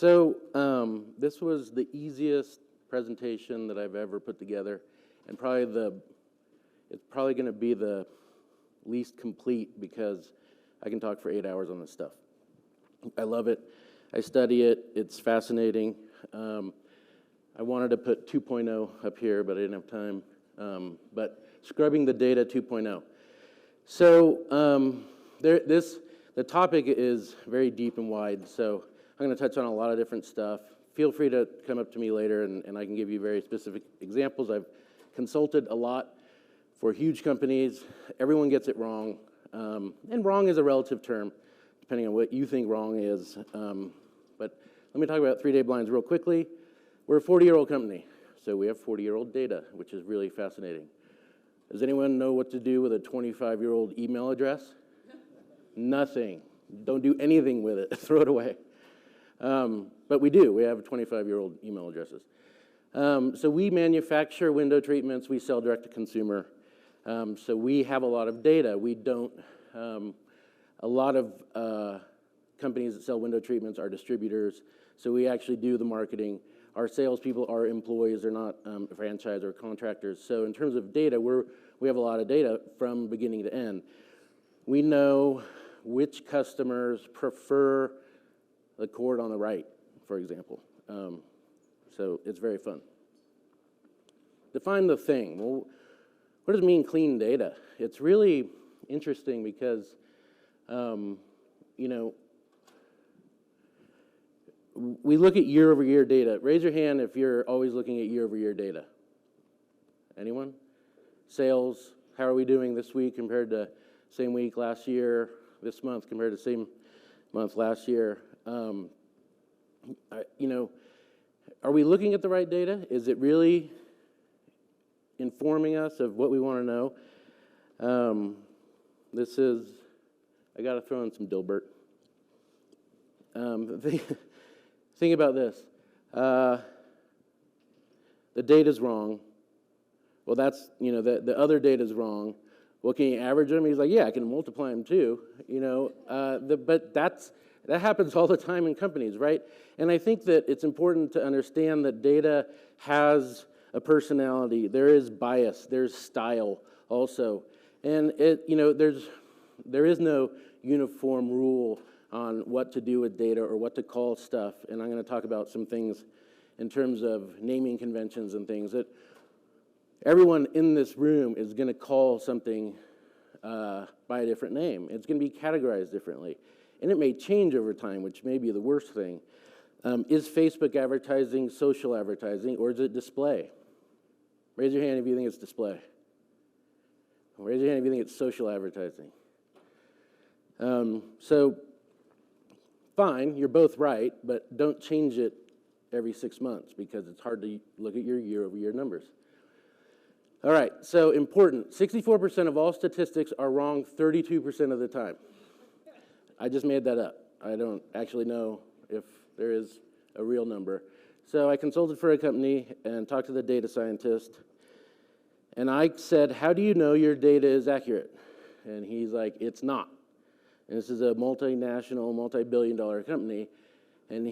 So this was the easiest presentation that I've ever put together, and it's probably going to be the least complete because I can talk for 8 hours on this stuff. I love it. I study it. It's fascinating. I wanted to put 2.0 up here, but I didn't have time. But scrubbing the data 2.0. So the topic is very deep and wide, so I'm going to touch on a lot of different stuff. Feel free to come up to me later, and I can give you very specific examples. I've consulted a lot for huge companies. Everyone gets it wrong, and wrong is a relative term, depending on what you think wrong is. But let me talk about 3-day blinds real quickly. We're a 40-year-old company, so we have 40-year-old data, which is really fascinating. Does anyone know what to do with a 25-year-old email address? Nothing. Don't do anything with it. Throw it away. But we do. We have 25-year-old email addresses. So we manufacture window treatments. We sell direct to consumer. So we have a lot of data. We don't. A lot of companies that sell window treatments are distributors. So we actually do the marketing. Our salespeople are employees. They're not franchise or contractors. So in terms of data, we have a lot of data from beginning to end. We know which customers prefer the cord on the right, for example. So it's very fun. Define the thing. Well, what does it mean, clean data? It's really interesting because, we look at year-over-year data. Raise your hand if you're always looking at year-over-year data. Anyone? Sales, how are we doing this week compared to same week last year, this month compared to same month last year? Are we looking at the right data? Is it really informing us of what we want to know? I got to throw in some Dilbert. Think about this. The data's wrong. Well, that's, the other data's wrong. Well, can you average them? He's like, yeah, I can multiply them too. But that happens all the time in companies, right? And I think that it's important to understand that data has a personality. There is bias. There's style also. And there is no uniform rule on what to do with data or what to call stuff. And I'm going to talk about some things in terms of naming conventions and things that everyone in this room is going to call something by a different name. It's going to be categorized differently. And it may change over time, which may be the worst thing. Is Facebook advertising social advertising, or is it display? Raise your hand if you think it's display. Raise your hand if you think it's social advertising. So, fine, you're both right, but don't change it every 6 months because it's hard to look at your year-over-year numbers. All right, so important. 64% of all statistics are wrong 32% of the time. I just made that up. I don't actually know if there is a real number. So I consulted for a company and talked to the data scientist. And I said, how do you know your data is accurate? And he's like, it's not. And this is a multinational, multi-billion-dollar company. And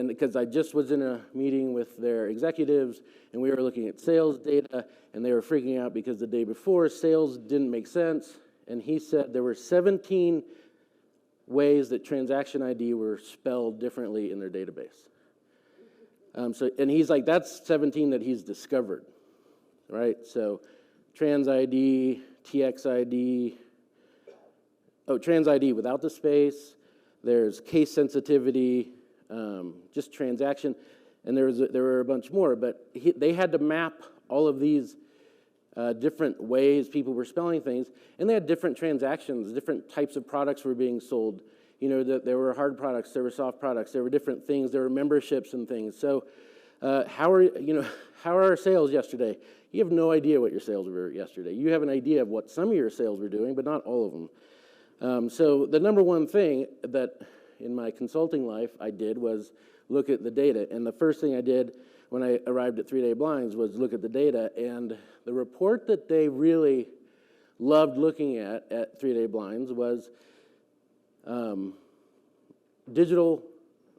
because I just was in a meeting with their executives, and we were looking at sales data, and they were freaking out because the day before, sales didn't make sense. And he said there were 17 ways that transaction ID were spelled differently in their database. And he's like, that's 17 that he's discovered, right? So trans ID, TX ID, trans ID without the space, there's case sensitivity, just transaction, and there were a bunch more, but they had to map all of these different ways people were spelling things, and they had different transactions, different types of products were being sold. There were hard products, there were soft products, there were different things, there were memberships and things. So how are our sales yesterday? You have no idea what your sales were yesterday. You have an idea of what some of your sales were doing, but not all of them. So the number one thing that in my consulting life I did was look at the data. And the first thing I did when I arrived at 3-day blinds was look at the data. And the report that they really loved looking at 3-day blinds was digital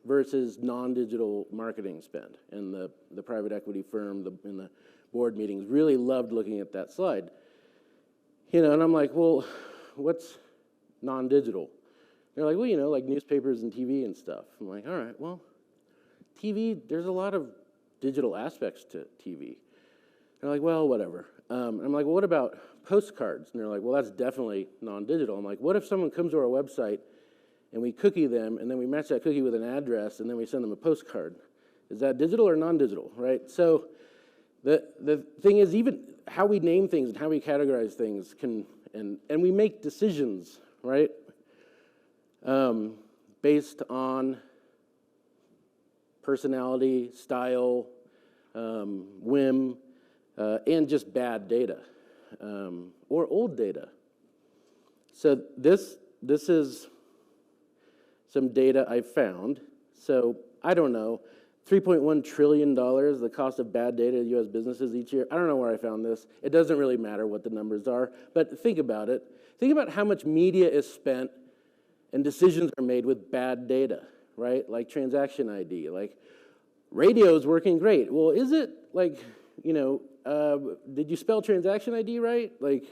versus non-digital marketing spend. And the private equity firm in the board meetings really loved looking at that slide. And I'm like, well, what's non-digital? They're like, well, like newspapers and TV and stuff. I'm like, all right, well, TV, there's a lot of digital aspects to TV. They're like, well, whatever. I'm like, well, what about postcards? And they're like, well, that's definitely non-digital. I'm like, what if someone comes to our website and we cookie them, and then we match that cookie with an address, and then we send them a postcard? Is that digital or non-digital, right? So the thing is, even how we name things and how we categorize things and we make decisions, right, based on personality, style, whim, and just bad data, or old data. So this is some data I found. So I don't know, $3.1 trillion, the cost of bad data to U.S. businesses each year. I don't know where I found this. It doesn't really matter what the numbers are, but think about it. Think about how much media is spent and decisions are made with bad data, right? Like transaction ID, like radio is working great. Well, is it like, did you spell transaction ID right? Like,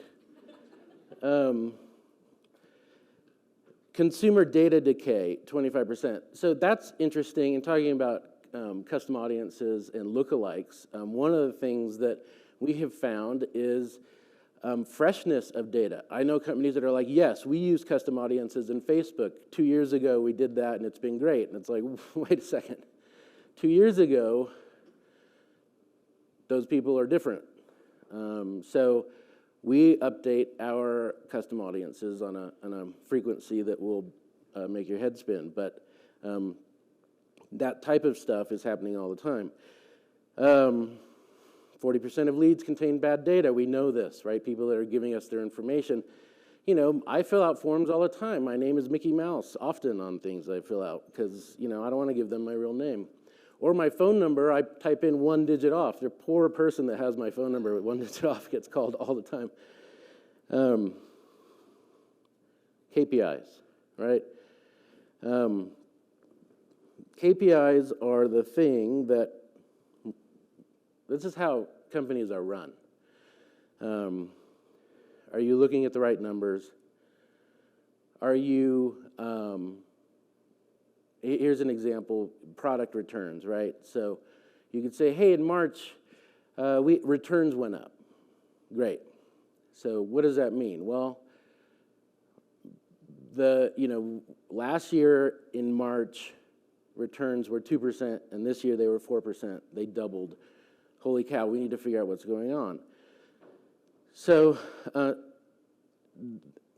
consumer data decay, 25%. So that's interesting. And talking about custom audiences and lookalikes, one of the things that we have found is freshness of data. I know companies that are like, yes, we use custom audiences in Facebook. 2 years ago, we did that, and it's been great. And it's like, wait a second. 2 years ago, those people are different. So we update our custom audiences on a frequency that will make your head spin. But that type of stuff is happening all the time. 40% of leads contain bad data. We know this, right? People that are giving us their information. I fill out forms all the time. My name is Mickey Mouse often on things I fill out because, I don't want to give them my real name. Or my phone number, I type in 1 digit off. The poor person that has my phone number with 1 digit off gets called all the time. KPIs, right? KPIs are the thing that, this is how companies are run. Are you looking at the right numbers? Are you, here's an example, product returns, right? So you could say, hey, in March, returns went up. Great. So what does that mean? Well, last year in March, returns were 2%, and this year they were 4%. They doubled. Holy cow, we need to figure out what's going on. So,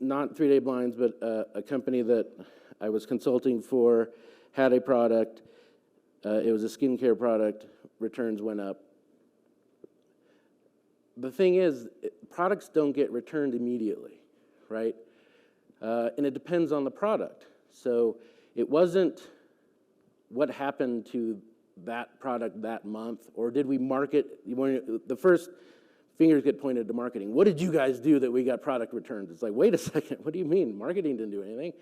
not 3 Day Blinds, but a company that I was consulting for had a product. It was a skincare product. Returns went up. The thing is, products don't get returned immediately, right? And it depends on the product. So it wasn't what happened to that product that month, or did we market? The first fingers get pointed to marketing. What did you guys do that we got product returns? It's like, wait a second, what do you mean? Marketing didn't do anything.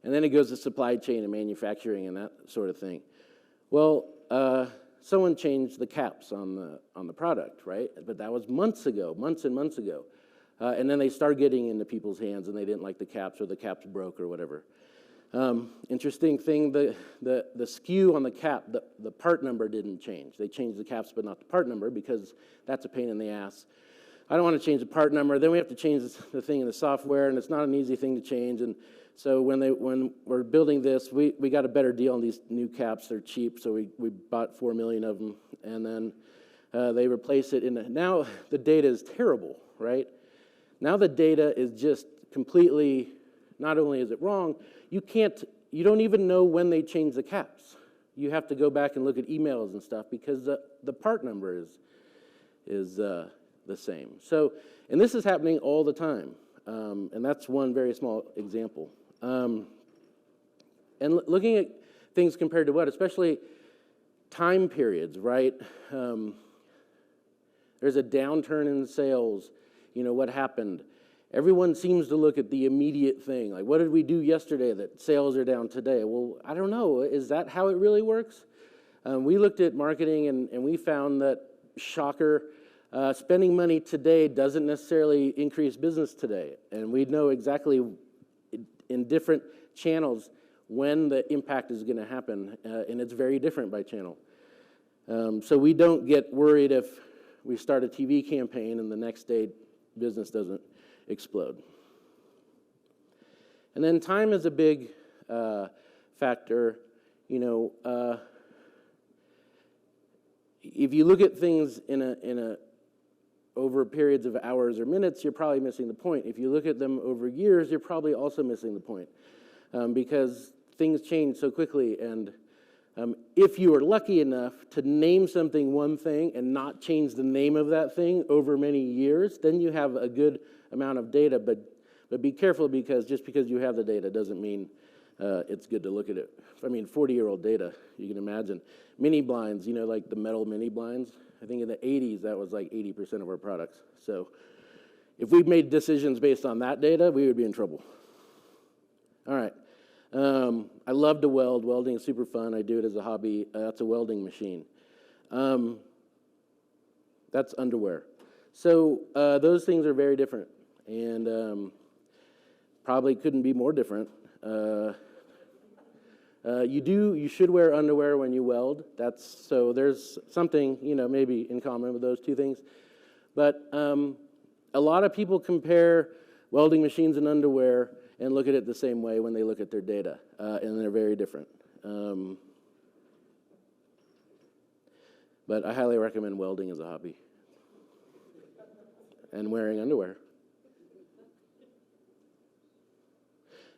And then it goes to supply chain and manufacturing and that sort of thing. Well, someone changed the caps on the product, right? But that was months ago, months and months ago. And then they started getting into people's hands and they didn't like the caps, or the caps broke or whatever. Interesting thing, the SKU on the cap, the part number didn't change. They changed the caps but not the part number because that's a pain in the ass. I don't want to change the part number. Then we have to change the thing in the software, and it's not an easy thing to change. And so when we're building this, we got a better deal on these new caps. They're cheap, so we bought 4 million of them, and then they replace it now the data is terrible, right? Now the data is just completely, not only is it wrong, you don't even know when they change the caps. You have to go back and look at emails and stuff because the part number is the same. So, and this is happening all the time, and that's one very small example. And looking at things compared to what, especially time periods, right? There's a downturn in sales, what happened? Everyone seems to look at the immediate thing. Like, what did we do yesterday that sales are down today? Well, I don't know. Is that how it really works? We looked at marketing, and we found that, shocker, spending money today doesn't necessarily increase business today. And we know exactly in different channels when the impact is going to happen, and it's very different by channel. So we don't get worried if we start a TV campaign and the next day business doesn't explode. And then time is a big factor. You know, if you look at things over periods of hours or minutes, you're probably missing the point. If you look at them over years, you're probably also missing the point, because things change so quickly. And if you are lucky enough to name something one thing and not change the name of that thing over many years, then you have a good amount of data. But be careful, because just because you have the data doesn't mean it's good to look at it. I mean, 40-year-old data, you can imagine. Mini blinds, you know, like the metal mini blinds. I think in the 80s, that was like 80% of our products. So if we made decisions based on that data, we would be in trouble. All right. I love to weld. Welding is super fun. I do it as a hobby. That's a welding machine. That's underwear. So those things are very different, and probably couldn't be more different. You should wear underwear when you weld. So there's something, you know, maybe in common with those two things. But a lot of people compare welding machines and underwear and look at it the same way when they look at their data, and they're very different. But I highly recommend welding as a hobby, and wearing underwear.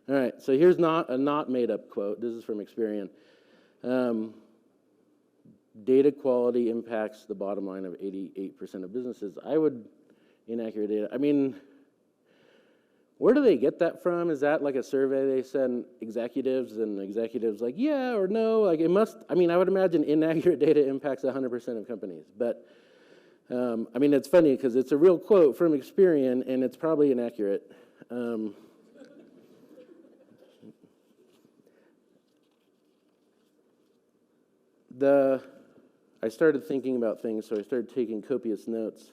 All right, so here's a not made-up quote. This is from Experian. Data quality impacts the bottom line of 88% of businesses. Inaccurate data. I mean, where do they get that from? Is that like a survey they send executives, and executives like, yeah or no? Like, it must, I mean, I would imagine inaccurate data impacts 100% of companies. But, I mean, it's funny because it's a real quote from Experian, and it's probably inaccurate. I started thinking about things, so I started taking copious notes,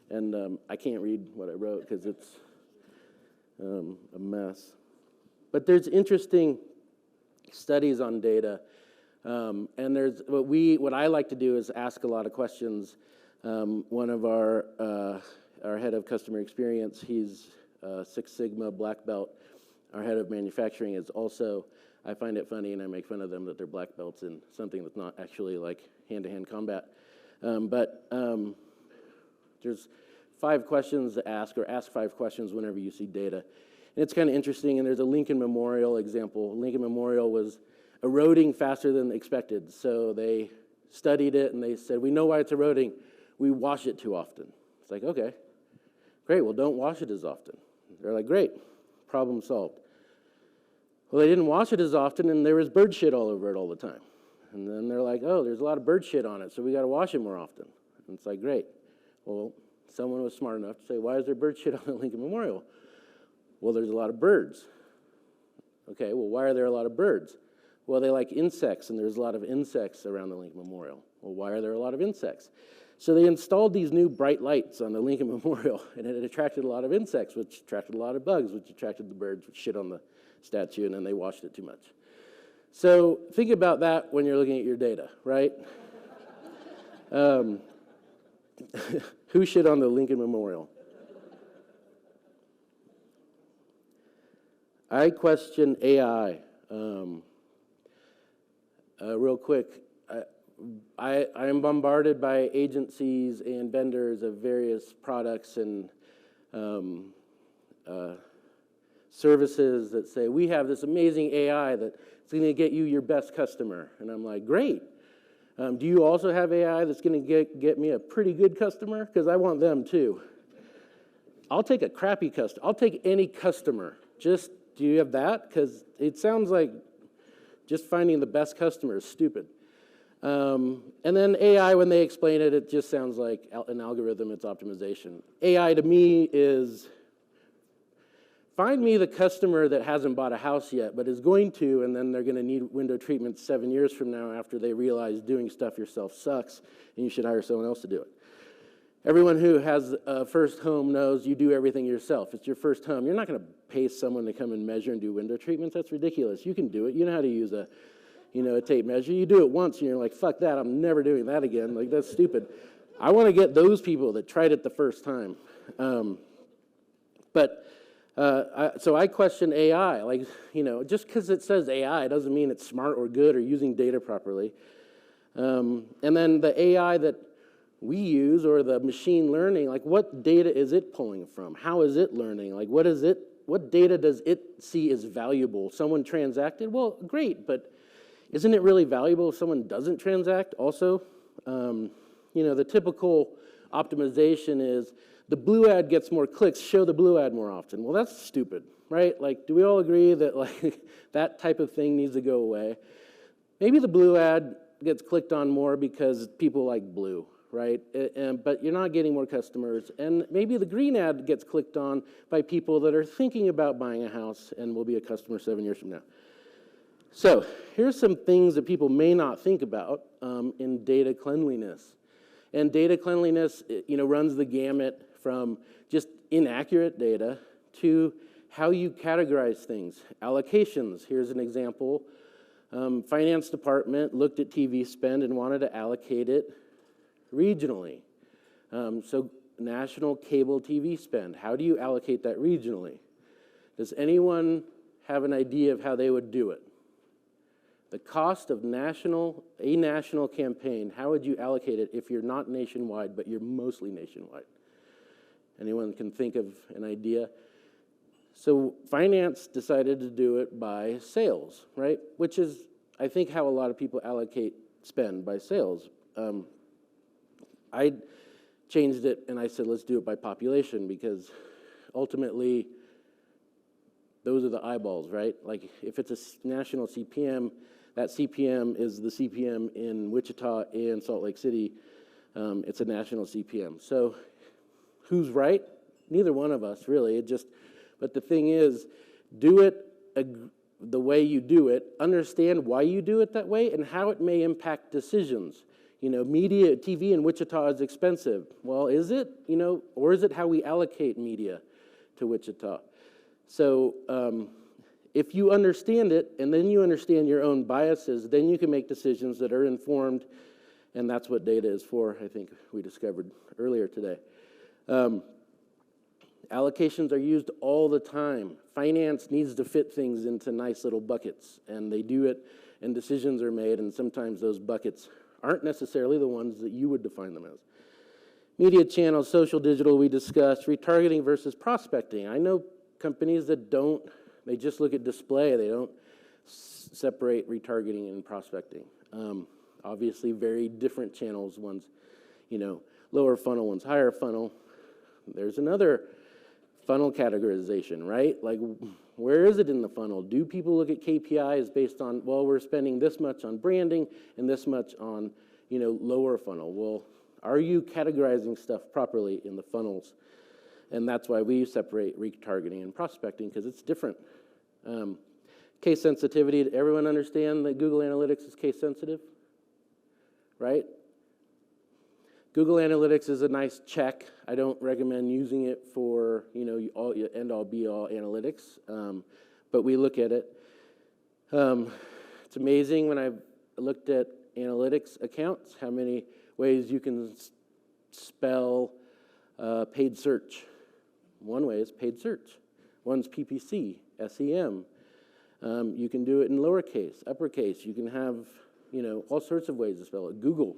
and I can't read what I wrote because it's a mess. But there's interesting studies on data, and there's what I like to do is ask a lot of questions. One of our head of customer experience, he's Six Sigma black belt. Our head of manufacturing is also. I find it funny, and I make fun of them that they're black belts in something that's not actually like hand-to-hand combat. But there's 5 questions to ask, or ask 5 questions whenever you see data. And it's kind of interesting, and there's a Lincoln Memorial example. Lincoln Memorial was eroding faster than expected, so they studied it, and they said, we know why it's eroding. We wash it too often. It's like, okay, great, well, don't wash it as often. They're like, great, problem solved. Well, they didn't wash it as often, and there was bird shit all over it all the time. And then they're like, oh, there's a lot of bird shit on it, so we got to wash it more often. And it's like, great. Well, someone was smart enough to say, why is there bird shit on the Lincoln Memorial? Well, there's a lot of birds. Okay, well, why are there a lot of birds? Well, they like insects, and there's a lot of insects around the Lincoln Memorial. Well, why are there a lot of insects? So they installed these new bright lights on the Lincoln Memorial, and it attracted a lot of insects, which attracted a lot of bugs, which attracted the birds, which shit on the statue, and then they washed it too much. So think about that when you're looking at your data, right? Who shit on the Lincoln Memorial? I question AI. Real quick, I am bombarded by agencies and vendors of various products and services that say, we have this amazing AI that's going to get you your best customer. And I'm like, great. Do you also have AI that's going to get me a pretty good customer? Because I want them too. I'll take a crappy customer. I'll take any customer. Just, do you have that? Because it sounds like just finding the best customer is stupid. And then AI, when they explain it, it just sounds like an algorithm, it's optimization. AI to me is Find me the customer that hasn't bought a house yet, but is going to, and then they're going to need window treatment 7 years from now after they realize doing stuff yourself sucks, and you should hire someone else to do it. Everyone who has a first home knows you do everything yourself. It's your first home. You're not going to pay someone to come and measure and do window treatments. That's ridiculous. You can do it. You know how to use a tape measure. You do it once, and you're like, fuck that. I'm never doing that again. Like, that's stupid. I want to get those people that tried it the first time. So I question AI. Like, just because it says AI doesn't mean it's smart or good or using data properly. And then the AI that we use, or the machine learning, like, what data is it pulling from? How is it learning? Like, what data does it see as valuable? Someone transacted? Well, great, but isn't it really valuable if someone doesn't transact also? The typical optimization is the blue ad gets more clicks, show the blue ad more often. Well, that's stupid, right? Like, do we all agree that like that type of thing needs to go away? Maybe the blue ad gets clicked on more because people like blue, right? But you're not getting more customers. And maybe the green ad gets clicked on by people that are thinking about buying a house and will be a customer 7 years from now. So here's some things that people may not think about in data cleanliness. And data cleanliness, runs the gamut from just inaccurate data to how you categorize things. Allocations, here's an example. Finance department looked at TV spend and wanted to allocate it regionally. So national cable TV spend, how do you allocate that regionally? Does anyone have an idea of how they would do it? The cost of a national campaign, how would you allocate it if you're not nationwide, but you're mostly nationwide? Anyone can think of an idea? So finance decided to do it by sales, right? Which is, I think, how a lot of people allocate spend, by sales. I changed it and I said, let's do it by population, because ultimately, those are the eyeballs, right? Like, if it's a national CPM, that CPM is the CPM in Wichita and Salt Lake City. It's a national CPM. So who's right? Neither one of us, really. But the thing is, do it the way you do it, understand why you do it that way, and how it may impact decisions. Media, TV in Wichita is expensive. Well, is it? Or is it how we allocate media to Wichita? So if you understand it, and then you understand your own biases, then you can make decisions that are informed, and that's what data is for, I think we discovered earlier today. Allocations are used all the time. Finance needs to fit things into nice little buckets, and they do it, and decisions are made, and sometimes those buckets aren't necessarily the ones that you would define them as. Media channels, social, digital, we discussed. Retargeting versus prospecting. I know companies that don't, they just look at display. They don't separate retargeting and prospecting. Obviously, very different channels. One's, lower funnel, one's higher funnel. There's another funnel categorization, right? Like, where is it in the funnel? Do people look at KPIs based on, well, we're spending this much on branding and this much on, lower funnel? Well, are you categorizing stuff properly in the funnels? And that's why we separate retargeting and prospecting, because it's different. Case sensitivity, everyone understand that Google Analytics is case sensitive? Right? Google Analytics is a nice check. I don't recommend using it for, end-all, be-all analytics, but we look at it. It's amazing when I've looked at analytics accounts, how many ways you can spell paid search. One way is paid search. One's PPC, SEM. You can do it in lowercase, uppercase. You can have, all sorts of ways to spell it. Google.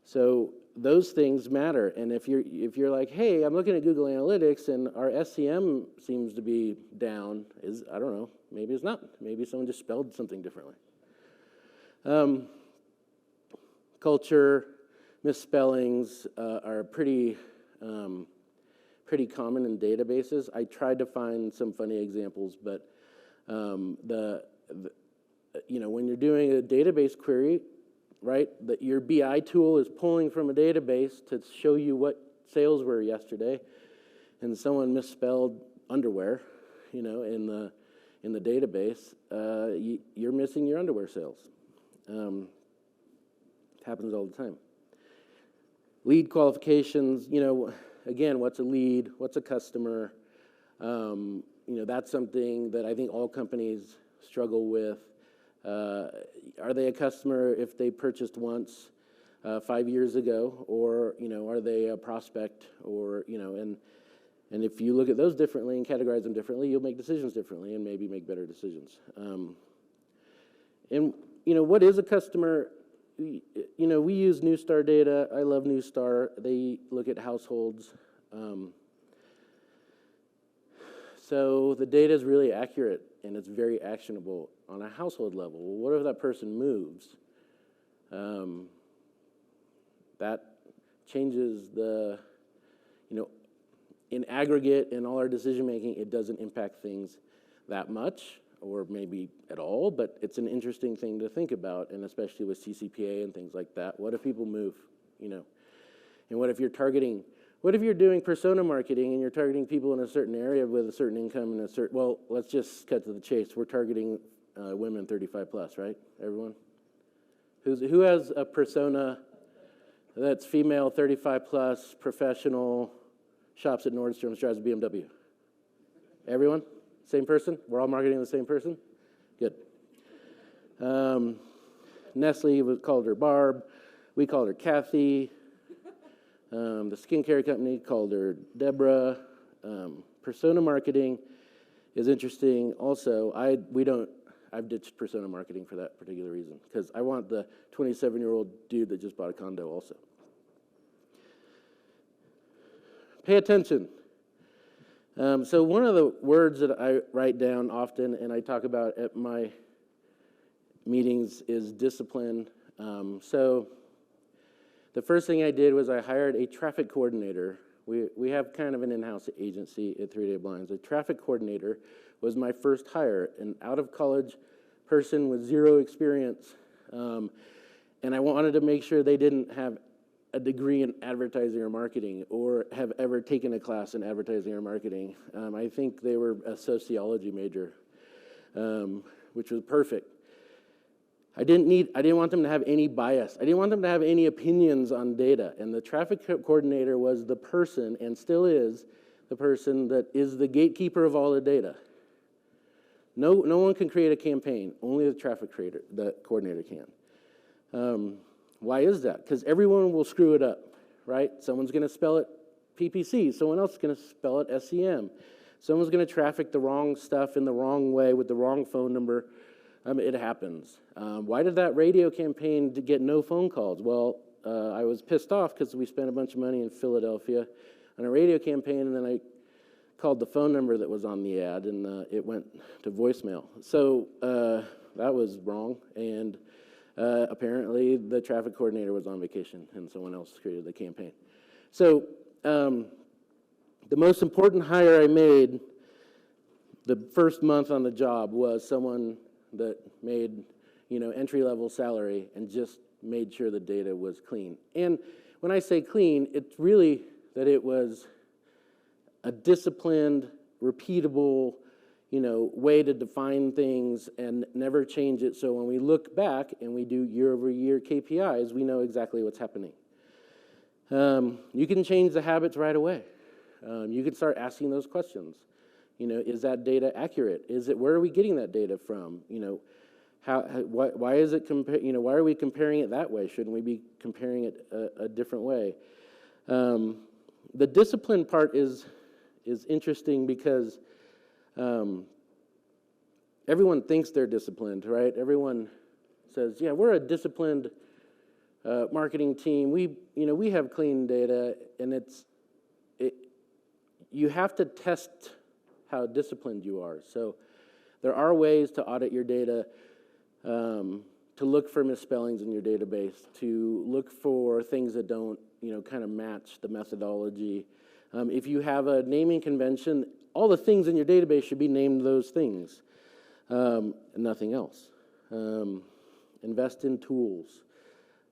So those things matter. And if you're like, hey, I'm looking at Google Analytics and our SEM seems to be down, I don't know, maybe it's not. Maybe someone just spelled something differently. Culture, misspellings are pretty common in databases. I tried to find some funny examples, but when you're doing a database query, right, that your BI tool is pulling from a database to show you what sales were yesterday, and someone misspelled underwear, in the database, you're missing your underwear sales. It happens all the time. Lead qualifications, again, what's a lead? What's a customer? That's something that I think all companies struggle with. Are they a customer if they purchased once 5 years ago, or are they a prospect, or and if you look at those differently and categorize them differently, you'll make decisions differently and maybe make better decisions. And what is a customer? We use Neustar data. I love Neustar. They look at households. So the data is really accurate and it's very actionable on a household level. Well, what if that person moves? That changes the, in aggregate in all our decision making, it doesn't impact things that much or maybe at all, but it's an interesting thing to think about, and especially with CCPA and things like that. What if people move, And what if you're doing persona marketing and you're targeting people in a certain area with a certain income and a certain, well, let's just cut to the chase. We're targeting women 35 plus, right? Everyone? Who has a persona that's female, 35 plus, professional, shops at Nordstrom's, drives a BMW? Everyone? Same person? We're all marketing the same person? Good. Nestle called her Barb. We called her Kathy. The skincare company called her Deborah. Persona marketing is interesting. Also, I've ditched persona marketing for that particular reason, because I want the 27-year-old dude that just bought a condo also. Pay attention. So one of the words that I write down often and I talk about at my meetings is discipline. So the first thing I did was I hired a traffic coordinator. We have kind of an in-house agency at 3 Day Blinds. A traffic coordinator was my first hire, an out-of-college person with zero experience. And I wanted to make sure they didn't have a degree in advertising or marketing or have ever taken a class in advertising or marketing. I think they were a sociology major, which was perfect. I didn't want them to have any bias. I didn't want them to have any opinions on data. And the traffic coordinator was the person, and still is, the person that is the gatekeeper of all the data. No one can create a campaign. Only the coordinator can. Why is that? Because everyone will screw it up, right? Someone's going to spell it PPC. Someone else is going to spell it SEM. Someone's going to traffic the wrong stuff in the wrong way with the wrong phone number. It happens. Why did that radio campaign get no phone calls? Well, I was pissed off because we spent a bunch of money in Philadelphia on a radio campaign, and then I called the phone number that was on the ad, and it went to voicemail. So that was wrong, and apparently the traffic coordinator was on vacation, and someone else created the campaign. So the most important hire I made the first month on the job was someone that made, entry-level salary and just made sure the data was clean. And when I say clean, it's really that it was a disciplined, repeatable, way to define things and never change it. So when we look back and we do year-over-year KPIs, we know exactly what's happening. You can change the habits right away. You can start asking those questions. Is that data accurate? Where are we getting that data from? Why is it why are we comparing it that way? Shouldn't we be comparing it a different way? The discipline part is interesting because everyone thinks they're disciplined, right? Everyone says, yeah, we're a disciplined marketing team. We have clean data, and you have to test how disciplined you are. So there are ways to audit your data, to look for misspellings in your database, to look for things that don't, kind of match the methodology. If you have a naming convention, all the things in your database should be named those things, and nothing else. Invest in tools,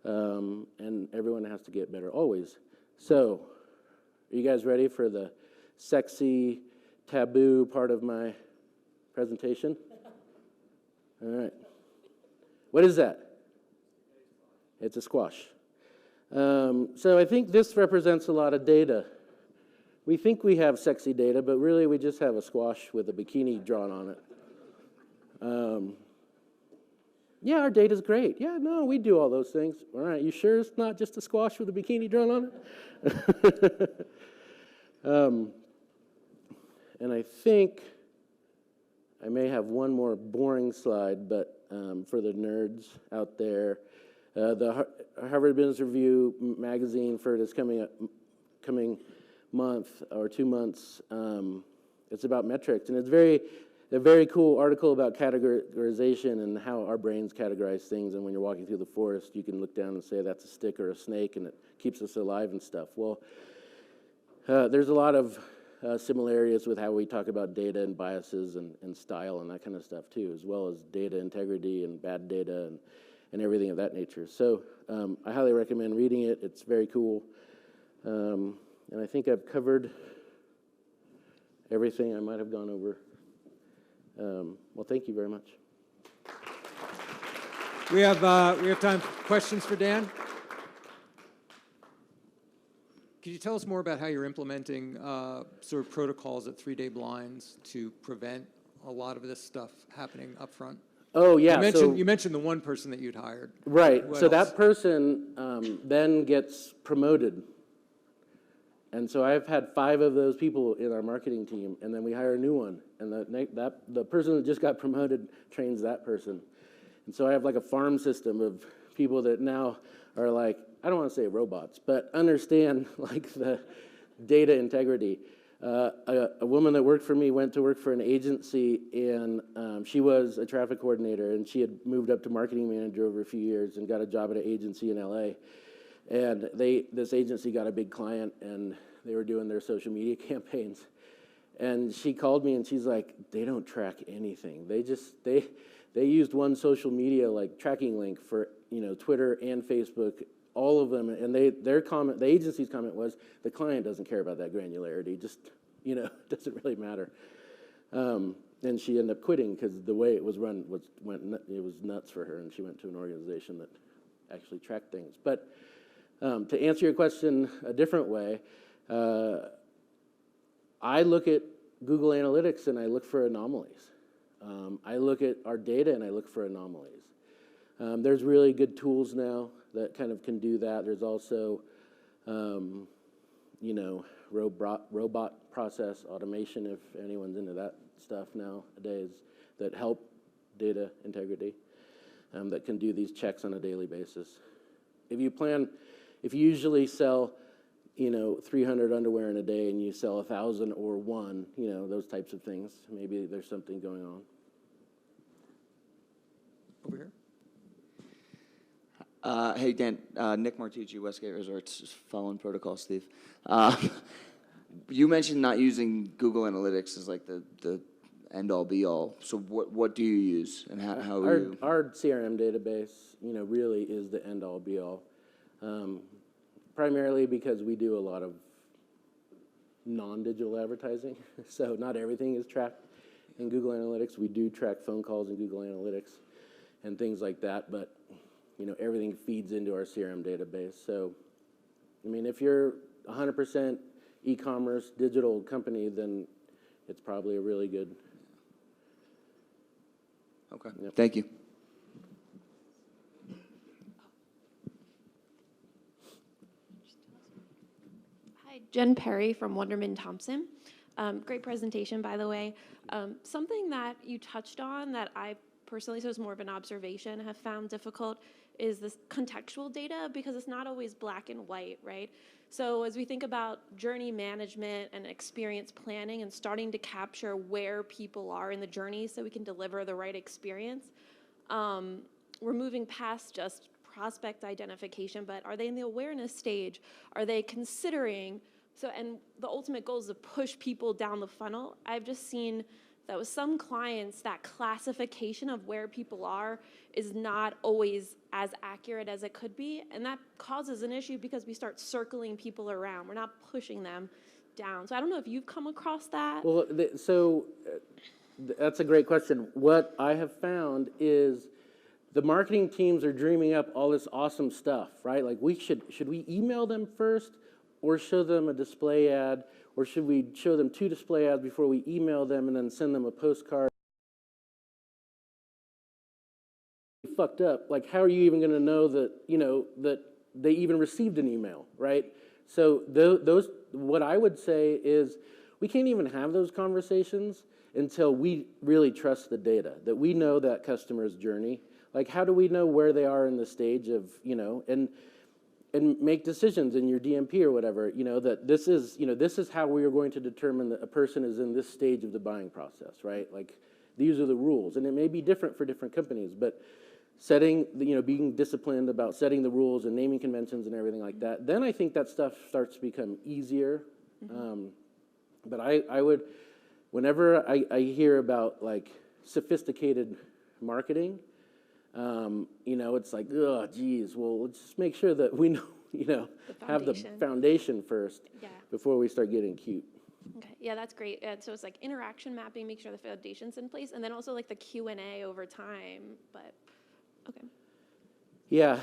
and everyone has to get better always. So, are you guys ready for the sexy, taboo part of my presentation? All right. What is that? It's a squash. So I think this represents a lot of data. We think we have sexy data, but really we just have a squash with a bikini drawn on it. Yeah, our data's great. Yeah, no, we do all those things. All right, you sure it's not just a squash with a bikini drawn on it? And I think I may have one more boring slide, but for the nerds out there, the Harvard Business Review magazine for this coming month or 2 months, it's about metrics, and it's a very cool article about categorization and how our brains categorize things. And when you're walking through the forest, you can look down and say that's a stick or a snake, and it keeps us alive and stuff. Well, there's a lot of similarities with how we talk about data and biases and style and that kind of stuff too, as well as data integrity and bad data and everything of that nature. So I highly recommend reading it. It's very cool. And I think I've covered everything I might have gone over. Well, thank you very much. We have time for questions for Dan. Could you tell us more about how you're implementing sort of protocols at 3-day blinds to prevent a lot of this stuff happening up front? Oh, yeah. You mentioned the one person that you'd hired. Right. What so else? That person then gets promoted. And so I've had 5 of those people in our marketing team, and then we hire a new one. And the person that just got promoted trains that person. And so I have like a farm system of people that now are like, I don't want to say robots, but understand like the data integrity. A woman that worked for me went to work for an agency, and she was a traffic coordinator, and she had moved up to marketing manager over a few years and got a job at an agency in LA. And this agency got a big client, and they were doing their social media campaigns. And she called me, and she's like, they don't track anything. They used one social media like tracking link for Twitter and Facebook, all of them. And the agency's comment was, the client doesn't care about that granularity. Just doesn't really matter. And she ended up quitting because the way it was run it was nuts for her, and she went to an organization that actually tracked things. But to answer your question a different way, I look at Google Analytics and I look for anomalies. I look at our data and I look for anomalies. There's really good tools now that kind of can do that. There's also, robot process automation, if anyone's into that stuff nowadays, that help data integrity, that can do these checks on a daily basis. If you usually sell, 300 underwear in a day and you sell 1,000 or one, those types of things, maybe there's something going on. Over here. Hey, Dan. Nick Martucci, Westgate Resorts, just following protocol, Steve. You mentioned not using Google Analytics as like the end-all, be-all. So what do you use, and how Our CRM database, really is the end-all, be-all. Primarily because we do a lot of non-digital advertising, so not everything is tracked in Google Analytics. We do track phone calls in Google Analytics and things like that, but everything feeds into our CRM database. So, if you're 100% e-commerce digital company, then it's probably a really good. Okay. Yep. Thank you. Hi, Jen Perry from Wonderman Thompson. Great presentation, by the way. Something that you touched on that I personally, so it's more of an observation, have found difficult is this contextual data, because it's not always black and white, right? So as we think about journey management and experience planning and starting to capture where people are in the journey so we can deliver the right experience, we're moving past just prospect identification, but are they in the awareness stage? Are they considering? And the ultimate goal is to push people down the funnel. I've just seen that with some clients, that classification of where people are is not always as accurate as it could be, and that causes an issue because we start circling people around. We're not pushing them down. So I don't know if you've come across that. Well, that's a great question. What I have found is the marketing teams are dreaming up all this awesome stuff, right? Like should we email them first or show them a display ad, or should we show them 2 display ads before we email them and then send them a postcard? Fucked up. Like, how are you even going to know that, that they even received an email, right? So what I would say is we can't even have those conversations until we really trust the data, that we know that customer's journey. Like, how do we know where they are in the stage of, and make decisions in your DMP or whatever, that this is how we are going to determine that a person is in this stage of the buying process, right? Like, these are the rules. And it may be different for different companies, but setting, being disciplined about setting the rules and naming conventions and everything like that, then I think that stuff starts to become easier. But I would, whenever I hear about like sophisticated marketing, it's like, oh, geez, well, let's just make sure that we know, have the foundation first before we start getting cute. Okay, yeah, that's great. And so it's like interaction mapping, make sure the foundation's in place, and then also like the Q&A over time, but okay. Yeah,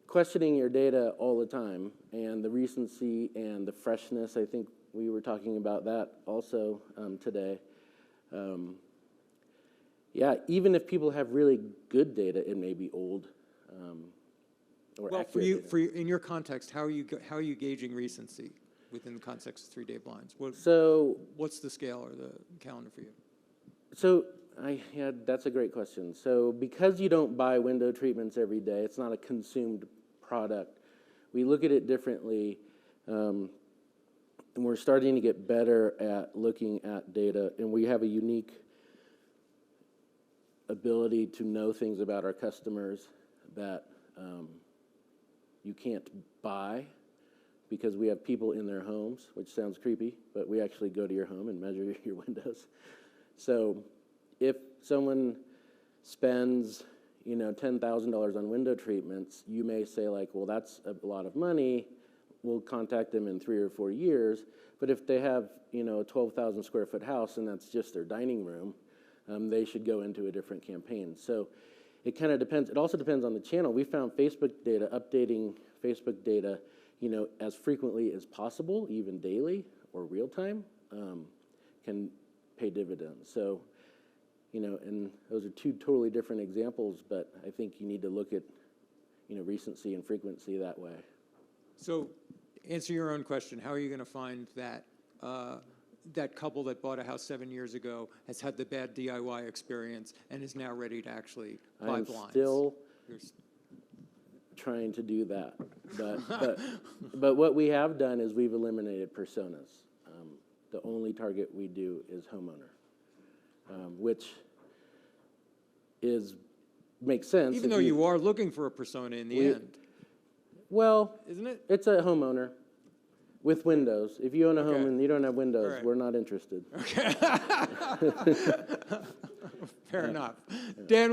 questioning your data all the time, and the recency and the freshness, I think we were talking about that also today. Yeah, even if people have really good data, it may be old or Well, accurate for you, in your context, how are you gauging recency within the context of 3-day blinds? What's the scale or the calendar for you? So that's a great question. So because you don't buy window treatments every day, it's not a consumed product. We look at it differently, and we're starting to get better at looking at data, and we have a unique ability to know things about our customers that you can't buy because we have people in their homes, which sounds creepy, but we actually go to your home and measure your windows. So if someone spends, $10,000 on window treatments, you may say like, well, that's a lot of money. We'll contact them in 3 or 4 years. But if they have, a 12,000 square foot house and that's just their dining room, they should go into a different campaign. So it kind of depends. It also depends on the channel. We found Facebook data, updating Facebook data, as frequently as possible, even daily or real time, can pay dividends. So, and those are 2 totally different examples, but I think you need to look at, recency and frequency that way. So answer your own question. How are you going to find that that couple that bought a house 7 years ago has had the bad DIY experience and is now ready to actually buy blinds? I'm still trying to do that. But what we have done is we've eliminated personas. The only target we do is homeowner, which makes sense. Even though you are looking for a persona in the end. Well, isn't it? It's a homeowner with windows. If you own a home Okay. and you don't have windows, All right. we're not interested. Okay. Fair enough. Dan,